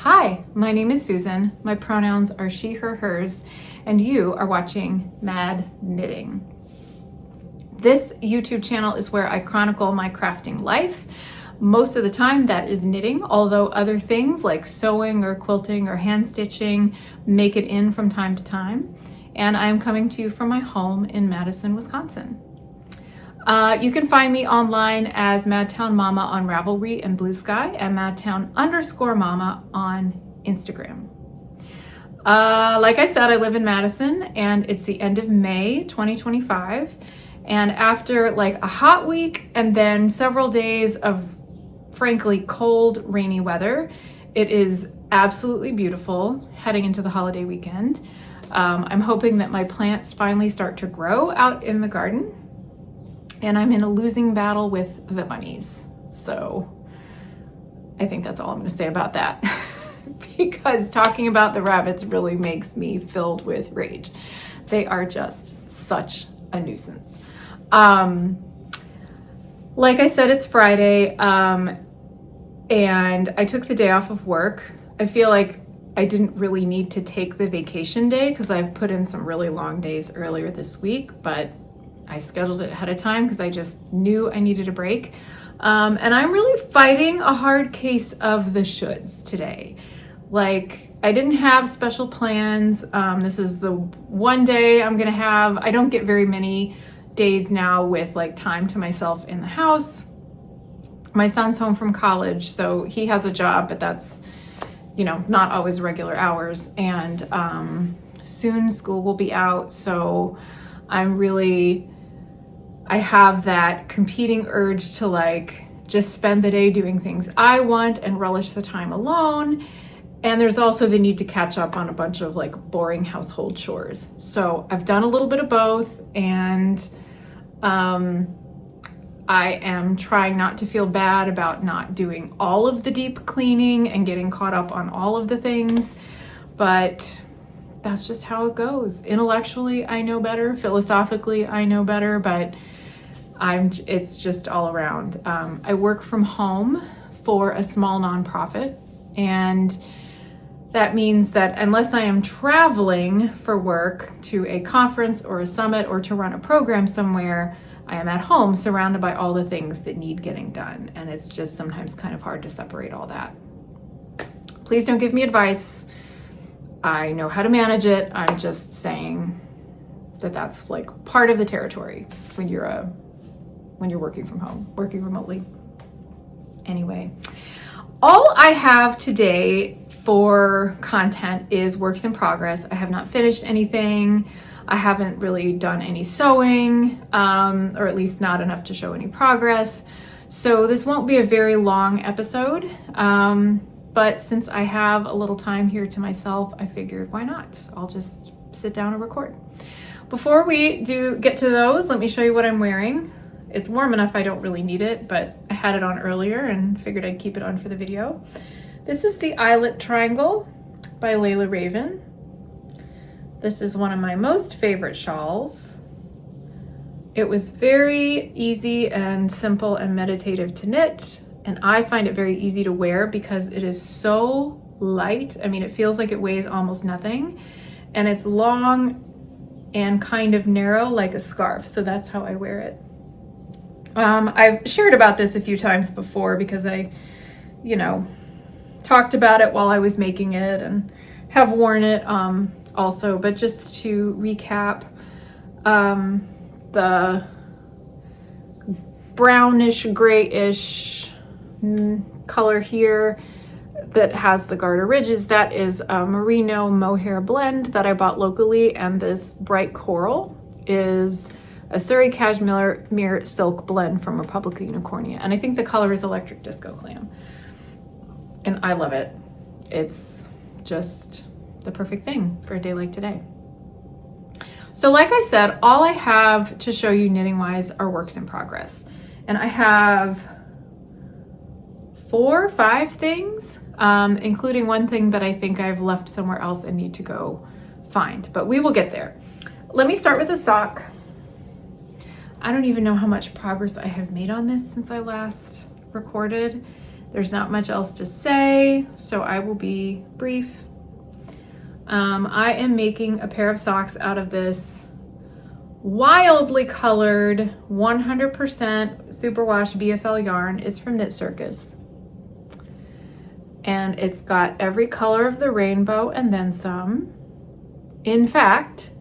Hi, my name is Susan. My pronouns are she, her, hers, and you are watching Mad Knitting. This YouTube channel is where I chronicle my crafting life. Most of the time that is knitting, although other things like sewing or quilting or hand stitching make it in from time to time. And I am coming to you from my home in Madison, Wisconsin. You can find me online as madtownmama on Ravelry and Bluesky and madtown_mama on Instagram. Like I said, I live in Madison and it's the end of May 2025. And after like a hot week and then several days of frankly cold, rainy weather, it is absolutely beautiful heading into the holiday weekend. I'm hoping that my plants finally start to grow out in the garden. And I'm in a losing battle with the bunnies. So I think that's all I'm going to say about that. Because talking about the rabbits really makes me filled with rage. They are just such a nuisance. Like I said, it's Friday, and I took the day off of work. I feel like I didn't really need to take the vacation day because I've put in some really long days earlier this week, but I scheduled it ahead of time because I just knew I needed a break. And I'm really fighting a hard case of the shoulds today. Like, I didn't have special plans. This is the one day I'm gonna have. I don't get very many days now with like time to myself in the house. My son's home from college, so he has a job, but that's, you know, not always regular hours. And soon school will be out, so I have that competing urge to like just spend the day doing things I want and relish the time alone. And there's also the need to catch up on a bunch of like boring household chores. So I've done a little bit of both, and I am trying not to feel bad about not doing all of the deep cleaning and getting caught up on all of the things, but that's just how it goes. Intellectually, I know better. Philosophically, I know better, but it's just all around. I work from home for a small nonprofit, and that means that unless I am traveling for work to a conference or a summit or to run a program somewhere, I am at home surrounded by all the things that need getting done. And it's just sometimes kind of hard to separate all that. Please don't give me advice. I know how to manage it. I'm just saying that that's like part of the territory when you're working from home, working remotely. Anyway, all I have today for content is works in progress. I have not finished anything. I haven't really done any sewing, or at least not enough to show any progress. So this won't be a very long episode. But since I have a little time here to myself, I figured why not? I'll just sit down and record. Before we get to those, let me show you what I'm wearing. It's warm enough I don't really need it, but I had it on earlier and figured I'd keep it on for the video. This is the Eyelet Triangle by Layla Raven. This is one of my most favorite shawls. It was very easy and simple and meditative to knit, and I find it very easy to wear because it is so light. I mean, it feels like it weighs almost nothing, and it's long and kind of narrow like a scarf, so that's how I wear it. I've shared about this a few times before because I, talked about it while I was making it and have worn it also, but just to recap, the brownish grayish color here that has the garter ridges, that is a merino mohair blend that I bought locally, and this bright coral is a Surrey cashmere silk blend from Republica Unicornia, and I think the color is Electric Disco Clam, and I love it. It's just the perfect thing for a day like today. So like I said, all I have to show you knitting wise are works in progress, and I have 4 or 5 things, including one thing that I think I've left somewhere else and need to go find, but we will get there. Let me start with a sock. I don't even know how much progress I have made on this since I last recorded. There's not much else to say, so I will be brief. I am making a pair of socks out of this wildly colored 100% superwash BFL yarn. It's from Knitcircus. And it's got every color of the rainbow and then some. In fact,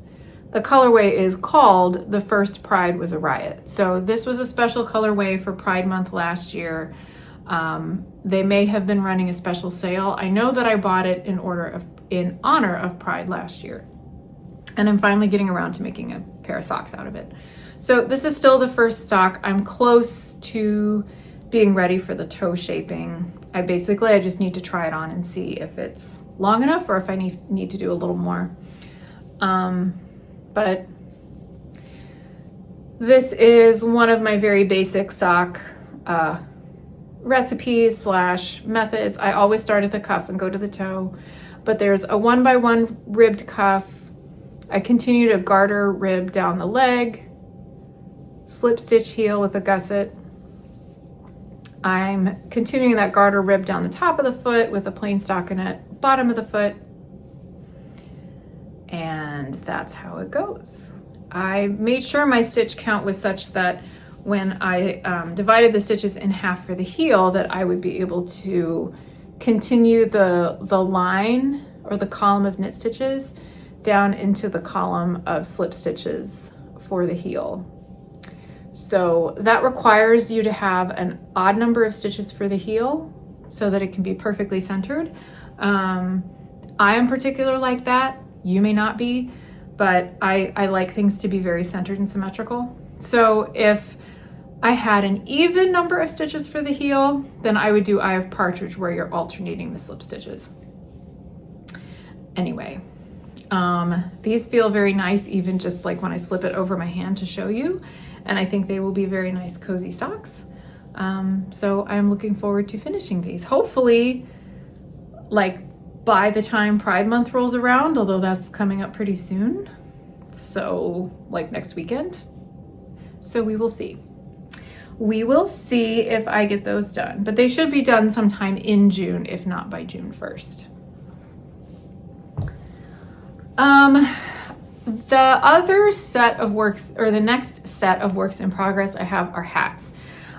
the colorway is called The First Pride Was a Riot. So this was a special colorway for Pride Month last year. They may have been running a special sale. I know that I bought it in honor of Pride last year. And I'm finally getting around to making a pair of socks out of it. So this is still the first sock. I'm close to being ready for the toe shaping. I just need to try it on and see if it's long enough or if I need to do a little more. But this is one of my very basic sock recipes / methods. I always start at the cuff and go to the toe, but there's a 1x1 ribbed cuff. I continue to garter rib down the leg, slip stitch heel with a gusset. I'm continuing that garter rib down the top of the foot with a plain stockinette, bottom of the foot, and that's how it goes. I made sure my stitch count was such that when I divided the stitches in half for the heel, that I would be able to continue the line or the column of knit stitches down into the column of slip stitches for the heel. So that requires you to have an odd number of stitches for the heel so that it can be perfectly centered. I am particular like that. You may not be, but I like things to be very centered and symmetrical. So if I had an even number of stitches for the heel, then I would do Eye of Partridge, where you're alternating the slip stitches. Anyway, these feel very nice, even just like when I slip it over my hand to show you. And I think they will be very nice, cozy socks. So I'm looking forward to finishing these. Hopefully, like by the time Pride Month rolls around, although that's coming up pretty soon. So like next weekend. So we will see. We will see if I get those done, but they should be done sometime in June, if not by June 1st. The other set of works, or the next set of works in progress I have, are hats.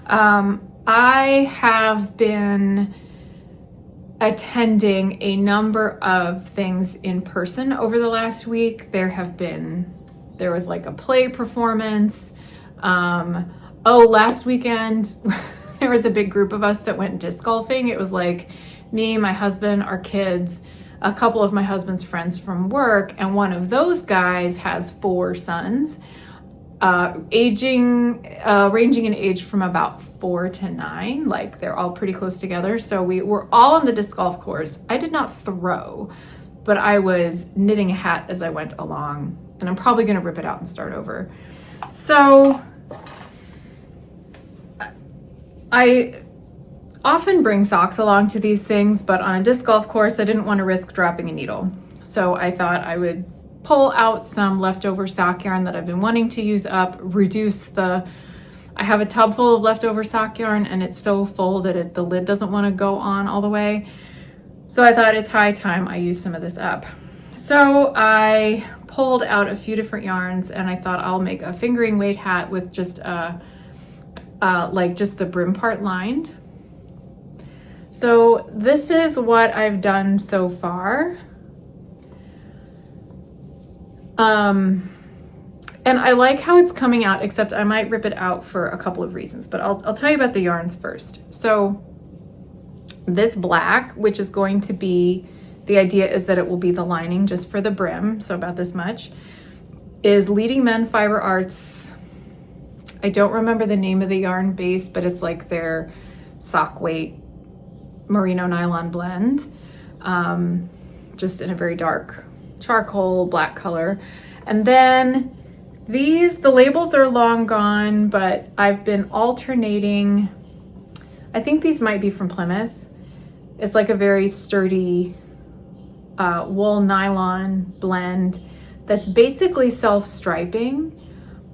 I have been attending a number of things in person over the last week. There was like a play performance. Last weekend there was a big group of us that went disc golfing. It was like me, my husband, our kids, a couple of my husband's friends from work, and one of those guys has 4 sons, ranging in age from about 4 to 9. Like they're all pretty close together. So we were all on the disc golf course. I did not throw, but I was knitting a hat as I went along, and I'm probably going to rip it out and start over. So I often bring socks along to these things, but on a disc golf course, I didn't want to risk dropping a needle. So I thought I would pull out some leftover sock yarn that I've been wanting to use up, I have a tub full of leftover sock yarn, and it's so full that the lid doesn't want to go on all the way. So I thought it's high time I use some of this up. So I pulled out a few different yarns, and I thought I'll make a fingering weight hat with just just the brim part lined. So this is what I've done so far. And I like how it's coming out, except I might rip it out for a couple of reasons, but I'll tell you about the yarns first. So this black, which is going to be, the idea is that it will be the lining just for the brim, so about this much, is Leading Men Fiber Arts. I don't remember the name of the yarn base, but it's like their sock weight merino nylon blend, just in a very dark charcoal black color. And then the labels are long gone, but I've been alternating. I think these might be from Plymouth. It's like a very sturdy wool nylon blend that's basically self-striping.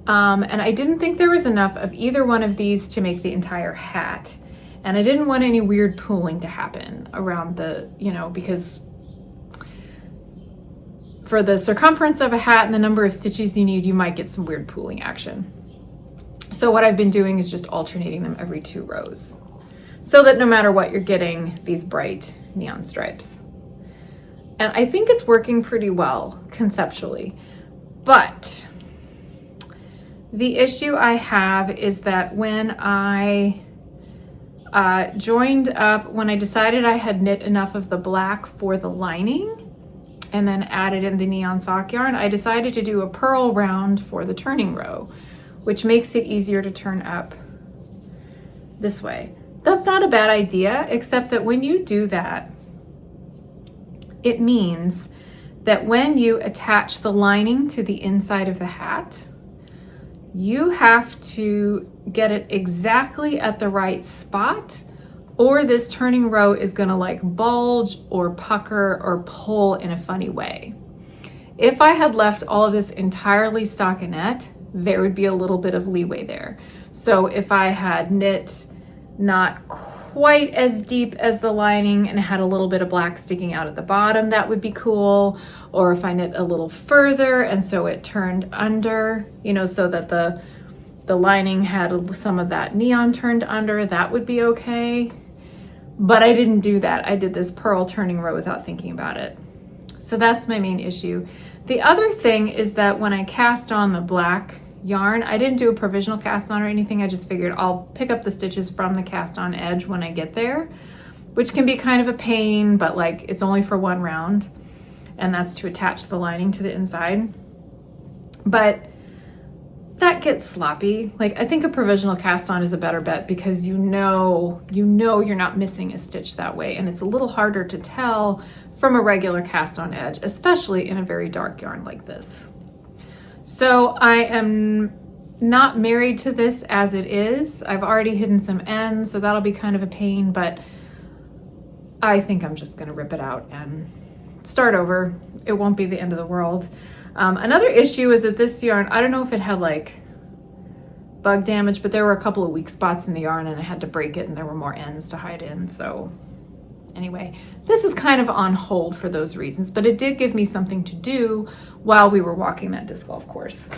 And I didn't think there was enough of either one of these to make the entire hat. And I didn't want any weird pooling to happen around the, because for the circumference of a hat and the number of stitches you need, you might get some weird pooling action. So what I've been doing is just alternating them every 2 rows so that no matter what, you're getting these bright neon stripes. And I think it's working pretty well conceptually, but the issue I have is that when I joined up, when I decided I had knit enough of the black for the lining and then added in the neon sock yarn, I decided to do a purl round for the turning row, which makes it easier to turn up this way. That's not a bad idea, except that when you do that, it means that when you attach the lining to the inside of the hat, you have to get it exactly at the right spot, or this turning row is gonna like bulge or pucker or pull in a funny way. If I had left all of this entirely stockinette, there would be a little bit of leeway there. So if I had knit not quite as deep as the lining and had a little bit of black sticking out at the bottom, that would be cool. Or if I knit a little further and so it turned under, so that the lining had some of that neon turned under, that would be okay. But I didn't do that. I did this purl turning row without thinking about it. So that's my main issue. The other thing is that when I cast on the black yarn, I didn't do a provisional cast on or anything. I just figured I'll pick up the stitches from the cast on edge when I get there, which can be kind of a pain, but like it's only for 1 round, and that's to attach the lining to the inside. But that gets sloppy. Like, I think a provisional cast on is a better bet because you know you're not missing a stitch that way, and it's a little harder to tell from a regular cast on edge, especially in a very dark yarn like this. So I am not married to this as it is. I've already hidden some ends, so that'll be kind of a pain, but I think I'm just gonna rip it out and start over. It won't be the end of the world. Another issue is that this yarn, I don't know if it had like bug damage, but there were a couple of weak spots in the yarn and I had to break it and there were more ends to hide in. So anyway, this is kind of on hold for those reasons, but it did give me something to do while we were walking that disc golf course.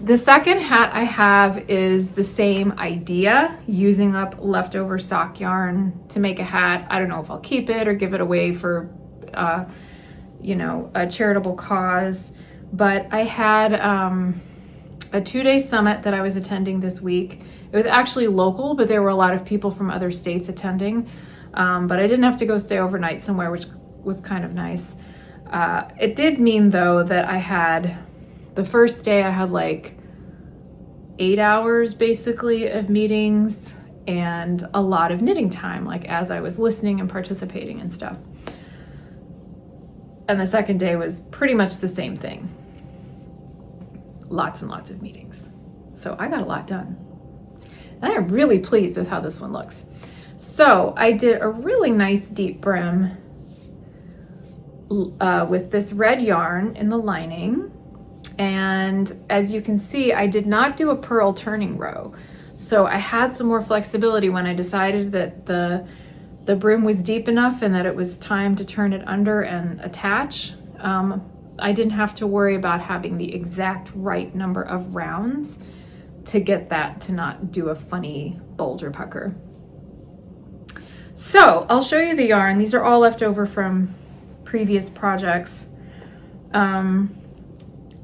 The second hat I have is the same idea, using up leftover sock yarn to make a hat. I don't know if I'll keep it or give it away for, a charitable cause, but I had a 2-day summit that I was attending this week. It was actually local, but there were a lot of people from other states attending, but I didn't have to go stay overnight somewhere, which was kind of nice. It did mean, though, that I had, the first day I had like 8 hours basically of meetings and a lot of knitting time, like as I was listening and participating and stuff. And the second day was pretty much the same thing. Lots and lots of meetings. So I got a lot done. And I am really pleased with how this one looks. So I did a really nice deep brim with this red yarn in the lining. And as you can see, I did not do a purl turning row. So I had some more flexibility when I decided that the brim was deep enough and that it was time to turn it under and attach. I didn't have to worry about having the exact right number of rounds to get that to not do a funny bulge or pucker. So I'll show you the yarn. These are all left over from previous projects.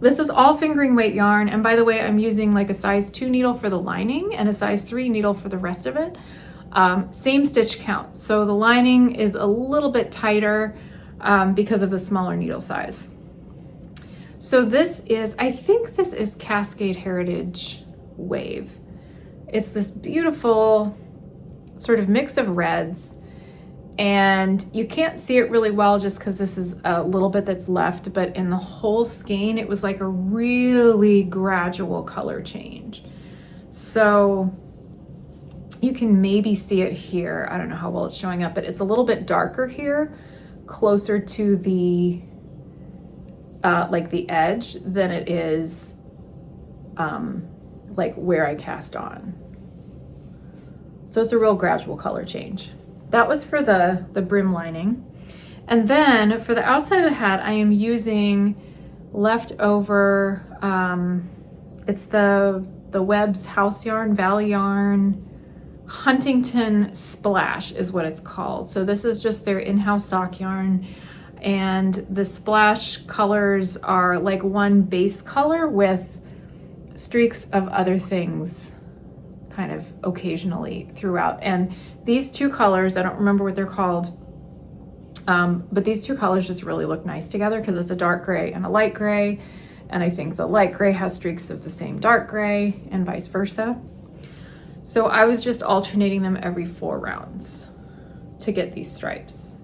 This is all fingering weight yarn, and by the way, I'm using like a size 2 needle for the lining and a size 3 needle for the rest of it. Same stitch count, so the lining is a little bit tighter because of the smaller needle size. So this is, I think this is Cascade Heritage Wave. It's this beautiful sort of mix of reds, and you can't see it really well just because this is a little bit that's left, but in the whole skein, it was like a really gradual color change. So you can maybe see it here. I don't know how well it's showing up, but it's a little bit darker here, closer to the like the edge than it is like where I cast on. So it's a real gradual color change. That was for the brim lining. And then for the outside of the hat, I am using leftover, it's the Webb's House Yarn, Valley Yarn, Huntington Splash is what it's called. So this is just their in-house sock yarn. And the splash colors are like one base color with streaks of other things kind of occasionally throughout. And these two colors, I don't remember what they're called, but these two colors just really look nice together because it's a dark gray and a light gray. And I think the light gray has streaks of the same dark gray and vice versa. So I was just alternating them every 4 rounds to get these stripes.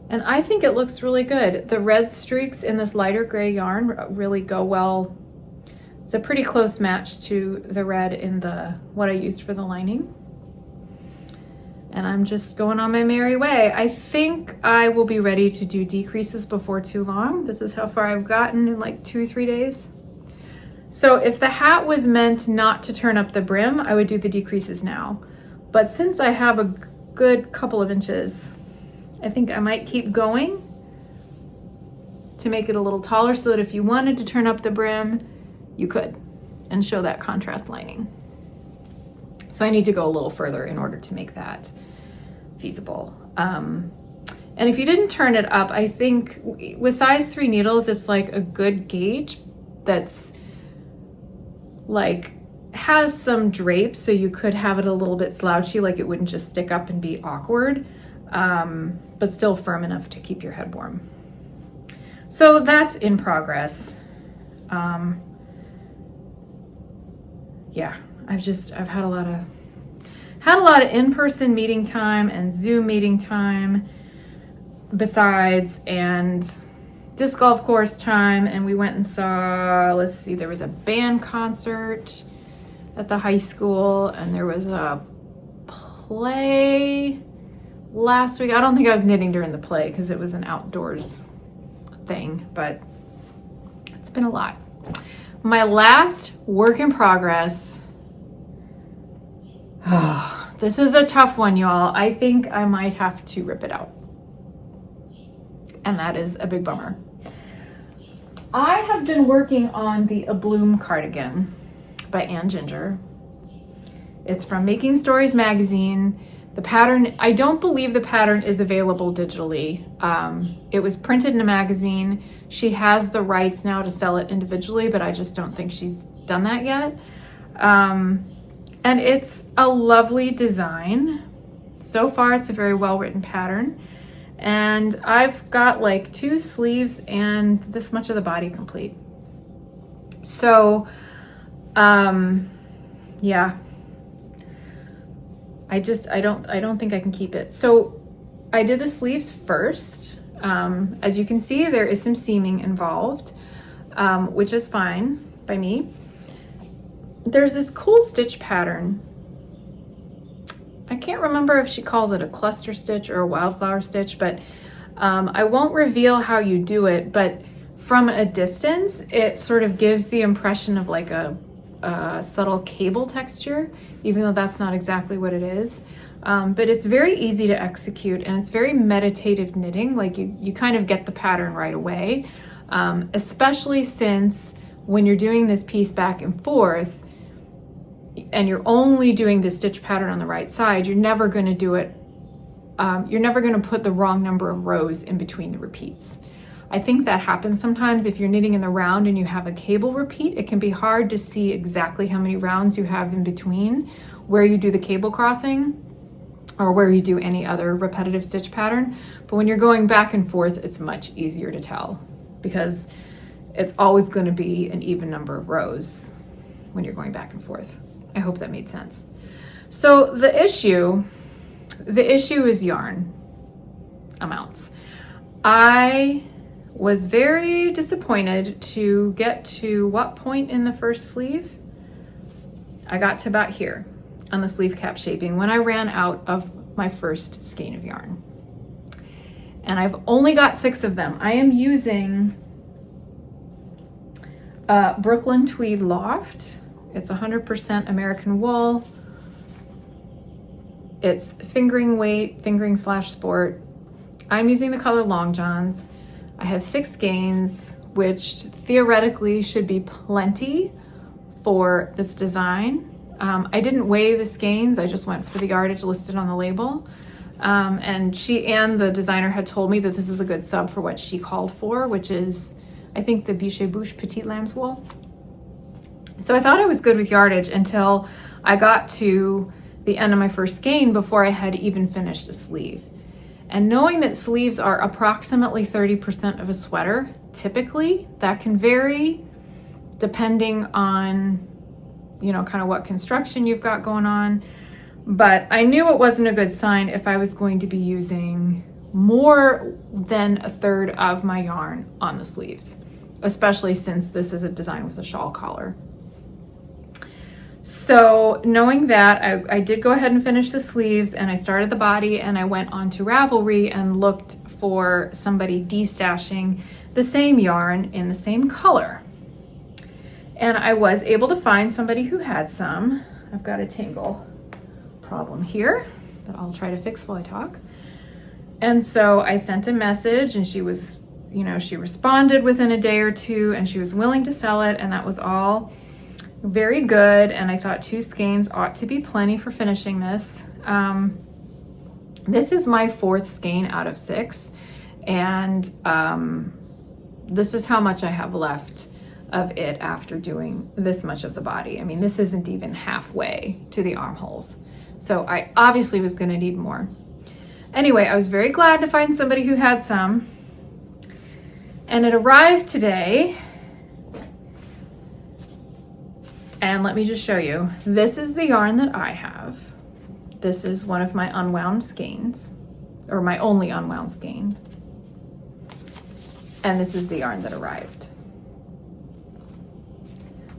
And I think it looks really good. The red streaks in this lighter gray yarn really go well. It's a pretty close match to the red in what I used for the lining. And I'm just going on my merry way. I think I will be ready to do decreases before too long. This is how far I've gotten in like 2 or 3 days. So if the hat was meant not to turn up the brim, I would do the decreases now. But since I have a good couple of inches, I think I might keep going to make it a little taller so that if you wanted to turn up the brim, you could and show that contrast lining. So I need to go a little further in order to make that feasible. And if you didn't turn it up, I think with size 3 needles, it's like a good gauge that's like has some drape, so you could have it a little bit slouchy, like it wouldn't just stick up and be awkward, but still firm enough to keep your head warm. So that's in progress. Yeah, I've had a lot of in-person meeting time and Zoom meeting time besides, and disc golf course time. And we went and saw, let's see, there was a band concert at the high school, and there was a play last week. I don't think I was knitting during the play because it was an outdoors thing, but it's been a lot. My last work in progress. Oh, this is a tough one, y'all. I think I might have to rip it out. And that is a big bummer. I have been working on the A Bloom cardigan by Ann Ginger. It's from Making Stories magazine. The pattern, I don't believe the pattern is available digitally. It was printed in a magazine. She has the rights now to sell it individually, but I just don't think she's done that yet. And it's a lovely design. So far, it's a very well-written pattern. And I've got like 2 sleeves and this much of the body complete. So, yeah. I don't think I can keep it. So I did the sleeves first. As you can see, there is some seaming involved, which is fine by me. There's this cool stitch pattern. I can't remember if she calls it a cluster stitch or a wildflower stitch, but I won't reveal how you do it, but from a distance, it sort of gives the impression of like a subtle cable texture, even though that's not exactly what it is. But it's very easy to execute, and it's very meditative knitting. Like you kind of get the pattern right away, especially since when you're doing this piece back and forth, and you're only doing the stitch pattern on the right side, you're never going to do it. You're never going to put the wrong number of rows in between the repeats. I think that happens sometimes if you're knitting in the round and you have a cable repeat. It can be hard to see exactly how many rounds you have in between where you do the cable crossing or where you do any other repetitive stitch pattern. But when you're going back and forth, it's much easier to tell because it's always going to be an even number of rows when you're going back and forth. I hope that made sense. So the issue is yarn amounts. I was very disappointed to get to what point in the first sleeve? I got to about here on the sleeve cap shaping when I ran out of my first skein of yarn. And I've only got 6 of them. I am using Brooklyn Tweed Loft. It's 100% American wool. It's fingering weight, fingering/sport. I'm using the color Long Johns. I have 6 skeins, which theoretically should be plenty for this design. I didn't weigh the skeins, I just went for the yardage listed on the label. And she and the designer had told me that this is a good sub for what she called for, which is, I think, the Bûche Bouche Petite Lamb's wool. So I thought I was good with yardage until I got to the end of my first skein before I had even finished a sleeve. And knowing that sleeves are approximately 30% of a sweater, typically, that can vary depending on, you know, kind of what construction you've got going on. But I knew it wasn't a good sign if I was going to be using more than a third of my yarn on the sleeves, especially since this is a design with a shawl collar. So knowing that, I did go ahead and finish the sleeves, and I started the body, and I went on to Ravelry and looked for somebody destashing the same yarn in the same color. And I was able to find somebody who had some. I've got a tangle problem here that I'll try to fix while I talk. And so I sent a message, and she was, you know, she responded within a day or two, and she was willing to sell it, and that was all very good. And I thought 2 skeins ought to be plenty for finishing this. This is my 4th skein out of 6, and this is how much I have left of it after doing this much of the body. I mean, this isn't even halfway to the armholes, so I obviously was going to need more. Anyway, I was very glad to find somebody who had some, and it arrived today. And let me just show you. This is the yarn that I have. This is one of my unwound skeins, or my only unwound skein. And this is the yarn that arrived.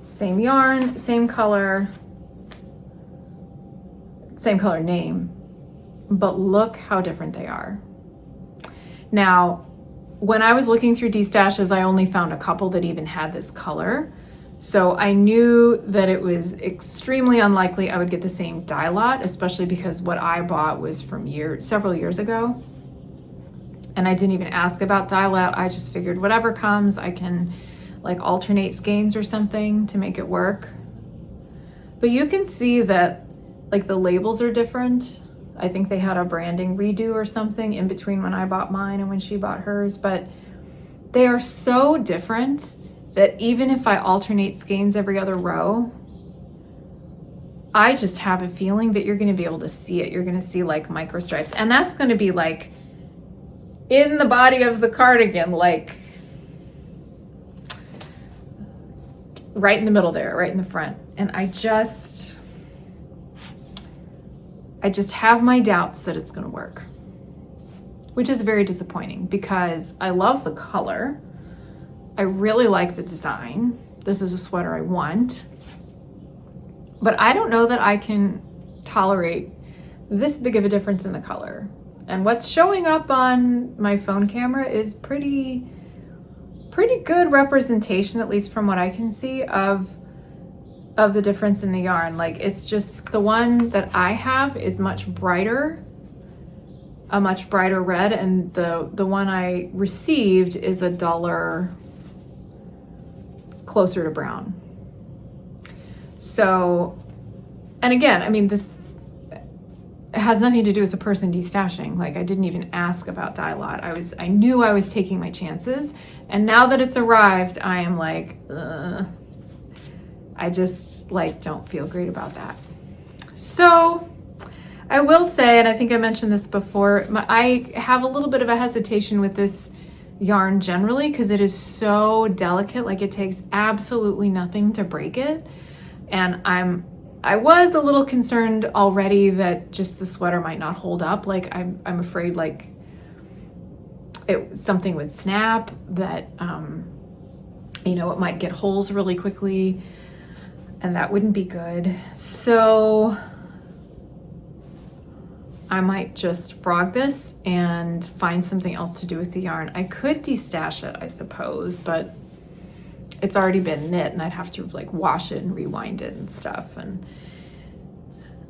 Same yarn, same color name, but look how different they are. Now, when I was looking through destashes, I only found a couple that even had this color. So I knew that it was extremely unlikely I would get the same dye lot, especially because what I bought was from several years ago. And I didn't even ask about dye lot. I just figured whatever comes, I can like alternate skeins or something to make it work. But you can see that like the labels are different. I think they had a branding redo or something in between when I bought mine and when she bought hers, but they are so different that even if I alternate skeins every other row, I just have a feeling that you're gonna be able to see it. You're gonna see like micro stripes, and that's gonna be like in the body of the cardigan, like right in the middle there, right in the front. And I just have my doubts that it's gonna work, which is very disappointing because I love the color. I really like the design. This is a sweater I want, but I don't know that I can tolerate this big of a difference in the color. And what's showing up on my phone camera is pretty good representation, at least from what I can see, of the difference in the yarn. Like, it's just the one that I have is much brighter, a much brighter red, and the one I received is a duller, closer to brown. So, and again, I mean, this has nothing to do with the person destashing. Like, I didn't even ask about dye lot. I knew I was taking my chances, and now that it's arrived, I am like, I just like don't feel great about that. So I will say, and I think I mentioned this before, I have a little bit of a hesitation with this yarn generally because it is so delicate. Like, it takes absolutely nothing to break it, and I was a little concerned already that just the sweater might not hold up. Like, I'm afraid like something would snap, that you know, it might get holes really quickly, and that wouldn't be good. So I might just frog this and find something else to do with the yarn. I could destash it, I suppose, but it's already been knit and I'd have to like wash it and rewind it and stuff. And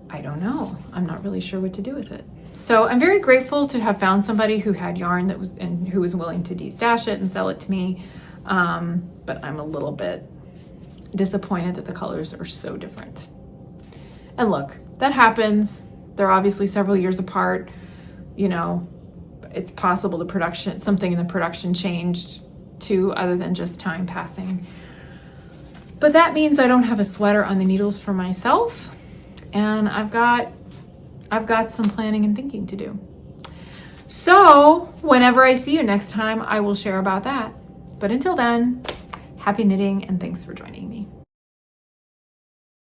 I don't know. I'm not really sure what to do with it. So I'm very grateful to have found somebody who had yarn that was, and who was willing to de-stash it and sell it to me. But I'm a little bit disappointed that the colors are so different. And look, that happens. They're obviously several years apart. You know, it's possible the production, something in the production changed too, other than just time passing. But that means I don't have a sweater on the needles for myself, and I've got some planning and thinking to do. So whenever I see you next time, I will share about that. But until then, happy knitting and thanks for joining me.